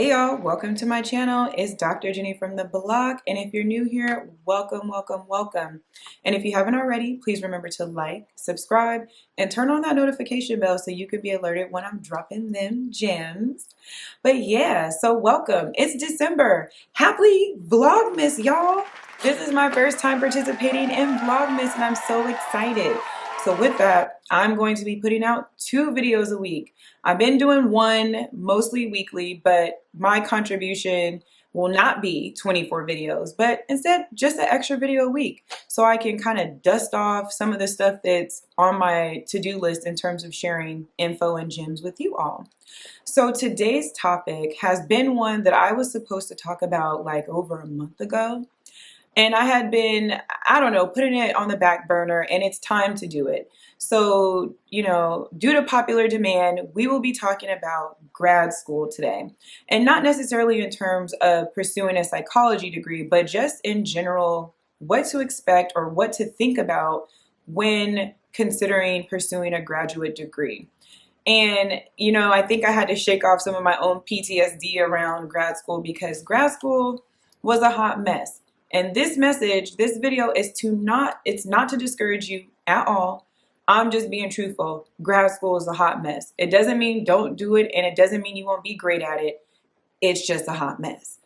Hey y'all, welcome to my channel. It's Dr. Jenny from the blog, and if you're new here, welcome, welcome, welcome. And if you haven't already, please remember to like, subscribe, and turn on that notification bell so you could be alerted when I'm dropping them gems. But yeah, so welcome. It's December. Happy Vlogmas, y'all. This is my first time participating in Vlogmas, and I'm so excited. So with that, I'm going to be putting out 2 videos a week. I've been doing one mostly weekly, but my contribution will not be 24 videos, but instead just an extra video a week. So I can kind of dust off some of the stuff that's on my to-do list in terms of sharing info and gems with you all. So today's topic has been one that I was supposed to talk about like over a month ago. And I had been, I don't know, putting it on the back burner, and it's time to do it. So, you know, due to popular demand, we will be talking about grad school today. And not necessarily in terms of pursuing a psychology degree, but just in general, what to expect or what to think about when considering pursuing a graduate degree. And, you know, I think I had to shake off some of my own PTSD around grad school because grad school was a hot mess. And this message, this video is it's not to discourage you at all. I'm just being truthful. Grad school is a hot mess. It doesn't mean don't do it, and it doesn't mean you won't be great at it. It's just a hot mess.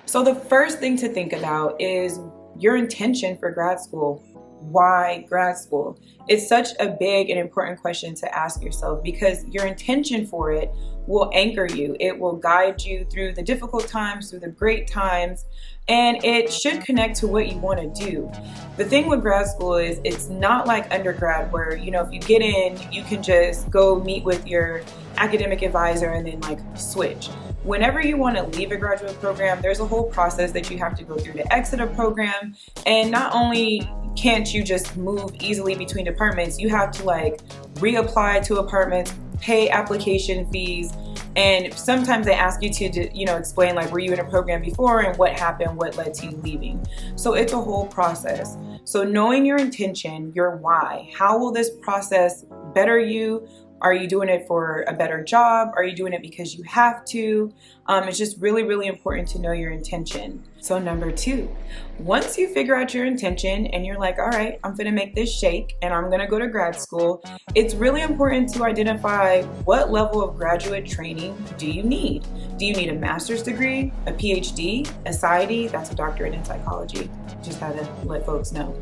So the first thing to think about is your intention for grad school. Why grad school? It's such a big and important question to ask yourself because your intention for it will anchor you. It will guide you through the difficult times, through the great times, and it should connect to what you want to do. The thing with grad school is it's not like undergrad where, you know, if you get in, you can just go meet with your academic advisor and then like switch. Whenever you want to leave a graduate program, there's a whole process that you have to go through to exit a program. And not only can't you just move easily between departments, you have to like reapply to apartments, pay application fees, and sometimes they ask you to, you know, explain like, were you in a program before and what happened, what led to you leaving. So it's a whole process. So knowing your intention, your why, how will this process better you? Are you doing it for a better job? Are you doing it because you have to? It's just really, really important to know your intention. So number 2, once you figure out your intention and you're like, all right, I'm gonna make this shake and I'm gonna go to grad school, it's really important to identify what level of graduate training do you need? Do you need a master's degree, a PhD, a PsyD? That's a doctorate in psychology. Just had to let folks know.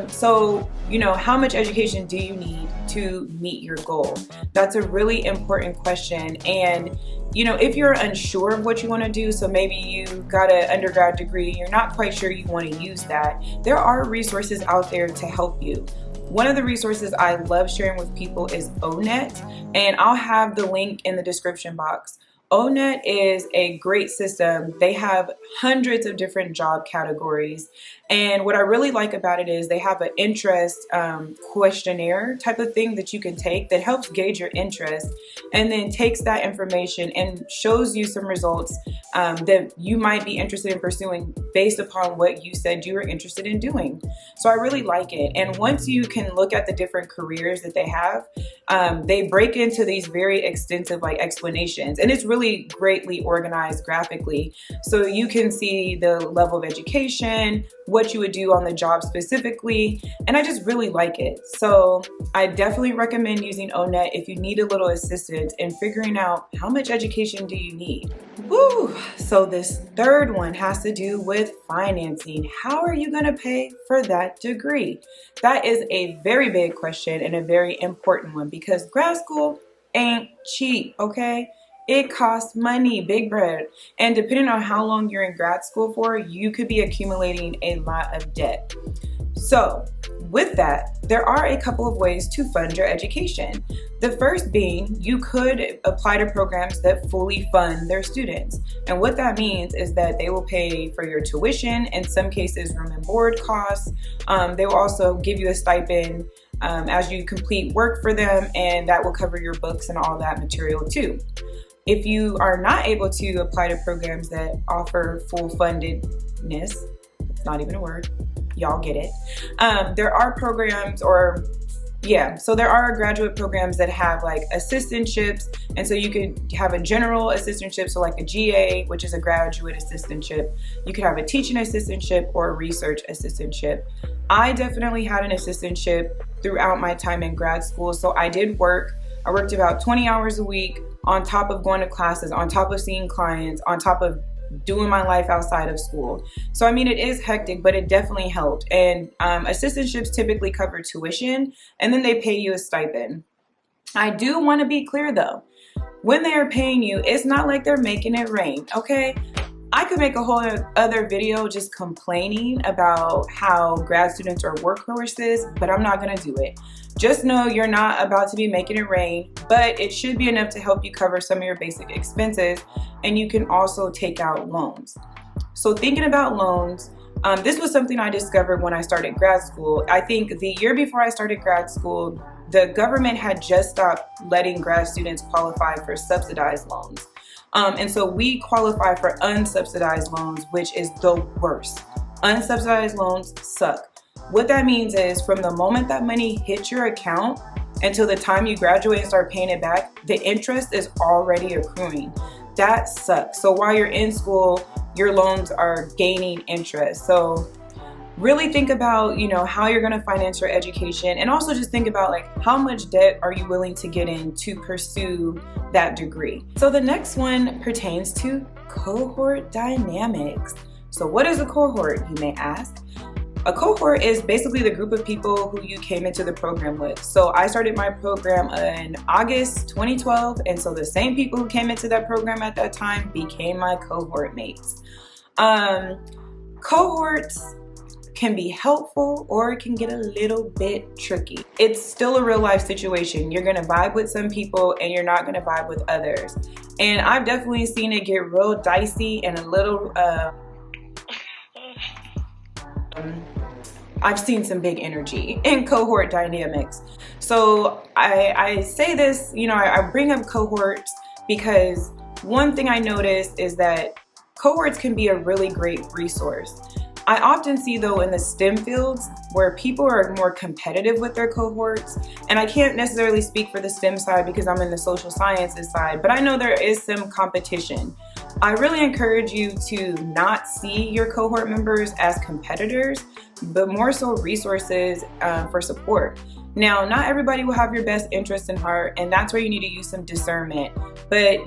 So, you know, how much education do you need to meet your goal? That's a really important question. And, you know, if you're unsure of what you want to do, so maybe you got an undergrad degree, you're not quite sure you want to use that, there are resources out there to help you. One of the resources I love sharing with people is ONET, and I'll have the link in the description box. ONET is a great system. They have hundreds of different job categories. And what I really like about it is they have an interest questionnaire type of thing that you can take that helps gauge your interest and then takes that information and shows you some results that you might be interested in pursuing based upon what you said you were interested in doing. So I really like it. And once you can look at the different careers that they have, they break into these very extensive like explanations, and it's really greatly organized graphically. So you can see the level of education, what you would do on the job specifically, and I just really like it. So I definitely recommend using ONET if you need a little assistance in figuring out how much education do you need. Woo! So this third one has to do with financing. How are you going to pay for that degree? That is a very big question and a very important one because grad school ain't cheap, okay? It costs money, big bread. And depending on how long you're in grad school for, you could be accumulating a lot of debt. So With that, there are a couple of ways to fund your education. The first being, you could apply to programs that fully fund their students. And what that means is that they will pay for your tuition, in some cases room and board costs. They will also give you a stipend as you complete work for them, and that will cover your books and all that material too. If you are not able to apply to programs that offer full fundedness, it's not even a word, y'all get it. There are programs there are graduate programs that have like assistantships, and so you could have a general assistantship, so like a GA, which is a graduate assistantship. You could have a teaching assistantship or a research assistantship. I definitely had an assistantship throughout my time in grad school, so I worked about 20 hours a week on top of going to classes, on top of seeing clients, on top of doing my life outside of school. So I mean, it is hectic, but it definitely helped. And assistantships typically cover tuition, and then they pay you a stipend. I do want to be clear though, when they are paying you, it's not like they're making it rain, okay? I could make a whole other video just complaining about how grad students are workhorses, but I'm not gonna do it. Just know you're not about to be making it rain, but it should be enough to help you cover some of your basic expenses, and you can also take out loans. So thinking about loans, this was something I discovered when I started grad school. I think the year before I started grad school, the government had just stopped letting grad students qualify for subsidized loans. And so we qualify for unsubsidized loans, which is the worst. Unsubsidized loans suck. What that means is from the moment that money hits your account until the time you graduate and start paying it back, the interest is already accruing. That sucks. So while you're in school, your loans are gaining interest. So really think about, how you're going to finance your education, and also just think about like how much debt are you willing to get in to pursue that degree. So the next one pertains to cohort dynamics. So what is a cohort, you may ask? A cohort is basically the group of people who you came into the program with. So I started my program in August 2012, and so the same people who came into that program at that time became my cohort mates. Cohorts can be helpful, or it can get a little bit tricky. It's still a real life situation. You're gonna vibe with some people and you're not gonna vibe with others. And I've definitely seen it get real dicey and a little, I've seen some big energy in cohort dynamics. So I say this, I bring up cohorts because one thing I noticed is that cohorts can be a really great resource. I often see though in the STEM fields where people are more competitive with their cohorts, and I can't necessarily speak for the STEM side because I'm in the social sciences side, but I know there is some competition. I really encourage you to not see your cohort members as competitors, but more so resources for support. Now, not everybody will have your best interest in heart, and that's where you need to use some discernment. But,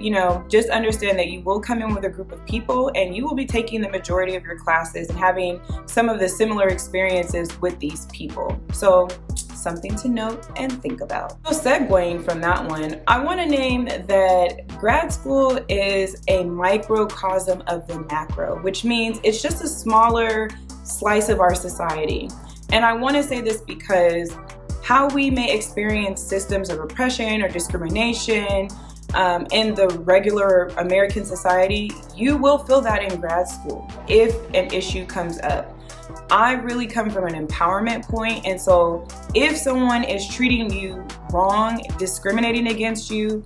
just understand that you will come in with a group of people and you will be taking the majority of your classes and having some of the similar experiences with these people. So, something to note and think about. So segueing from that one, I want to name that grad school is a microcosm of the macro, which means it's just a smaller slice of our society. And I want to say this because how we may experience systems of oppression or discrimination in the regular American society, you will feel that in grad school if an issue comes up. I really come from an empowerment point, and so if someone is treating you wrong, discriminating against you,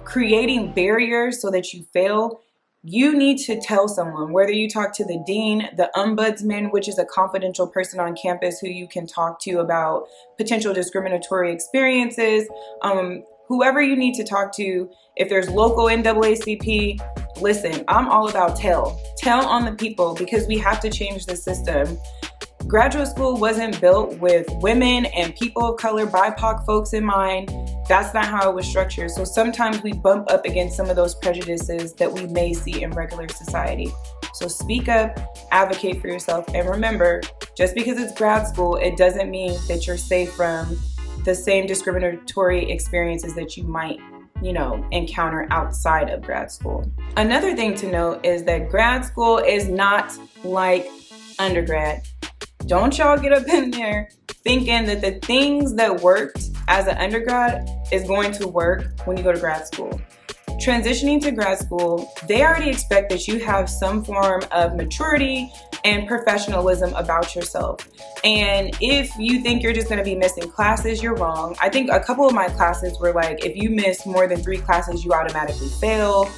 creating barriers so that you fail, you need to tell someone, whether you talk to the dean, the ombudsman, which is a confidential person on campus who you can talk to about potential discriminatory experiences, whoever you need to talk to. If there's local NAACP, listen, I'm all about tell on the people, because we have to change the system. Graduate school wasn't built with women and people of color, BIPOC folks in mind. That's not how it was structured. So sometimes we bump up against some of those prejudices that we may see in regular society. So speak up, advocate for yourself, and remember, just because it's grad school, it doesn't mean that you're safe from the same discriminatory experiences that you might, encounter outside of grad school. Another thing to note is that grad school is not like undergrad. Don't y'all get up in there thinking that the things that worked as an undergrad is going to work when you go to grad school. Transitioning to grad school, they already expect that you have some form of maturity and professionalism about yourself. And if you think you're just going to be missing classes, you're wrong. I think a couple of my classes were like, if you miss more than 3 classes, you automatically fail.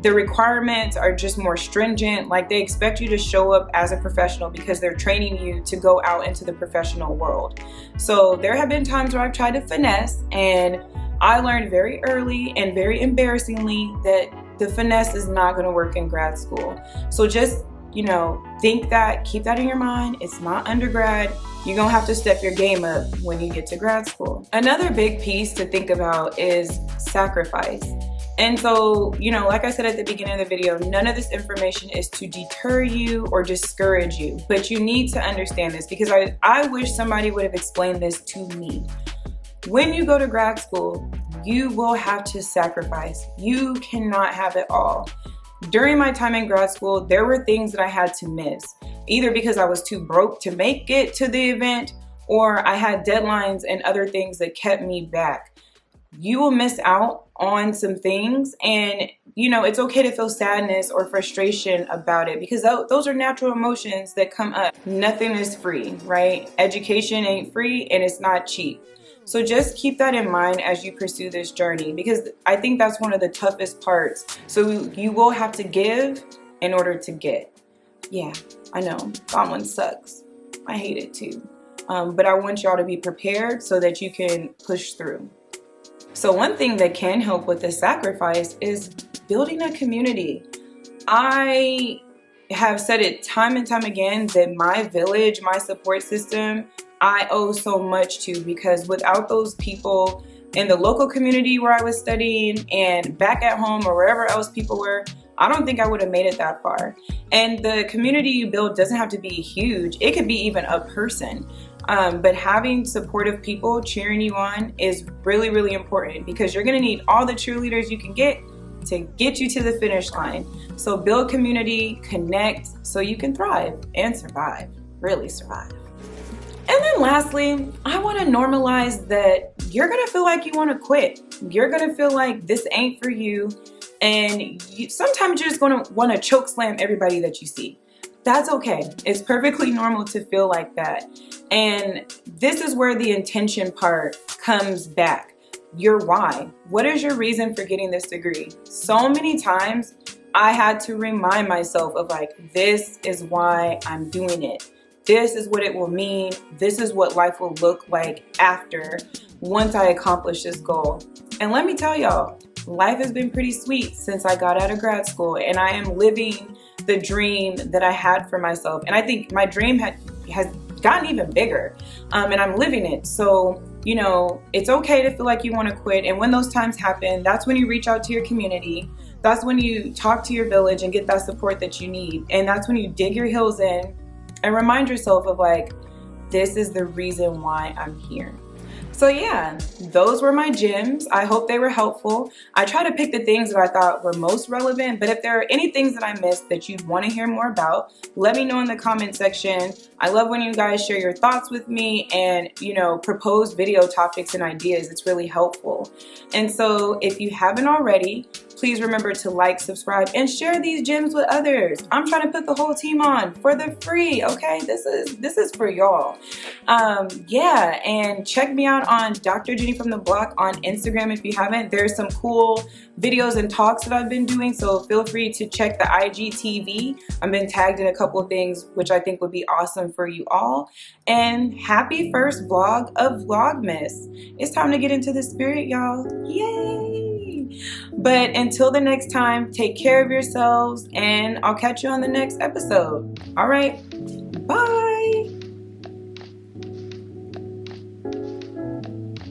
The requirements are just more stringent. Like, they expect you to show up as a professional because they're training you to go out into the professional world. So there have been times where I've tried to finesse, and I learned very early and very embarrassingly that the finesse is not going to work in grad school. So just, you know, think that, keep that in your mind. It's not undergrad. You're going to have to step your game up when you get to grad school. Another big piece to think about is sacrifice. And so, you know, like I said at the beginning of the video, none of this information is to deter you or discourage you, but you need to understand this, because I wish somebody would have explained this to me. When you go to grad school, you will have to sacrifice. You cannot have it all. During my time in grad school, there were things that I had to miss, either because I was too broke to make it to the event, or I had deadlines and other things that kept me back. You will miss out on some things, and you know, it's okay to feel sadness or frustration about it, because those are natural emotions that come up. Nothing is free, right? Education ain't free, and it's not cheap. So just keep that in mind as you pursue this journey, because I think that's one of the toughest parts. So you will have to give in order to get. Yeah, I know, that one sucks. I hate it too. But I want y'all to be prepared so that you can push through. So one thing that can help with this sacrifice is building a community. I have said it time and time again that my village, my support system, I owe so much to, because without those people in the local community where I was studying and back at home or wherever else people were, I don't think I would have made it that far. And the community you build doesn't have to be huge. It could be even a person. But having supportive people cheering you on is really, really important, because you're gonna need all the cheerleaders you can get to get you to the finish line. So build community, connect, so you can thrive and survive, really survive. And then lastly, I wanna normalize that you're gonna feel like you wanna quit. You're gonna feel like this ain't for you. And sometimes you're just gonna wanna choke slam everybody that you see. That's okay. It's perfectly normal to feel like that. And this is where the intention part comes back. Your why. What is your reason for getting this degree? So many times I had to remind myself of like, this is why I'm doing it. This is what it will mean. This is what life will look like after, once I accomplish this goal. And let me tell y'all, life has been pretty sweet since I got out of grad school, and I am living the dream that I had for myself. And I think my dream has gotten even bigger, and I'm living it. So, you know, it's okay to feel like you want to quit. And when those times happen, that's when you reach out to your community. That's when you talk to your village and get that support that you need. And that's when you dig your heels in and remind yourself of like, this is the reason why I'm here. So yeah, those were my gems. I hope they were helpful. I try to pick the things that I thought were most relevant, but if there are any things that I missed that you'd want to hear more about, let me know in the comment section. I love when you guys share your thoughts with me and, you know, propose video topics and ideas. It's really helpful. And so if you haven't already, please remember to like, subscribe, and share these gems with others. I'm trying to put the whole team on for the free, okay? This is for y'all. Yeah, and check me out on Dr. Ginny from the Block on Instagram if you haven't. There's some cool videos and talks that I've been doing, so feel free to check the IGTV. I've been tagged in a couple of things, which I think would be awesome for you all. And happy first vlog of Vlogmas. It's time to get into the spirit, y'all. Yay! But until the next time, take care of yourselves, and I'll catch you on the next episode. All right, bye.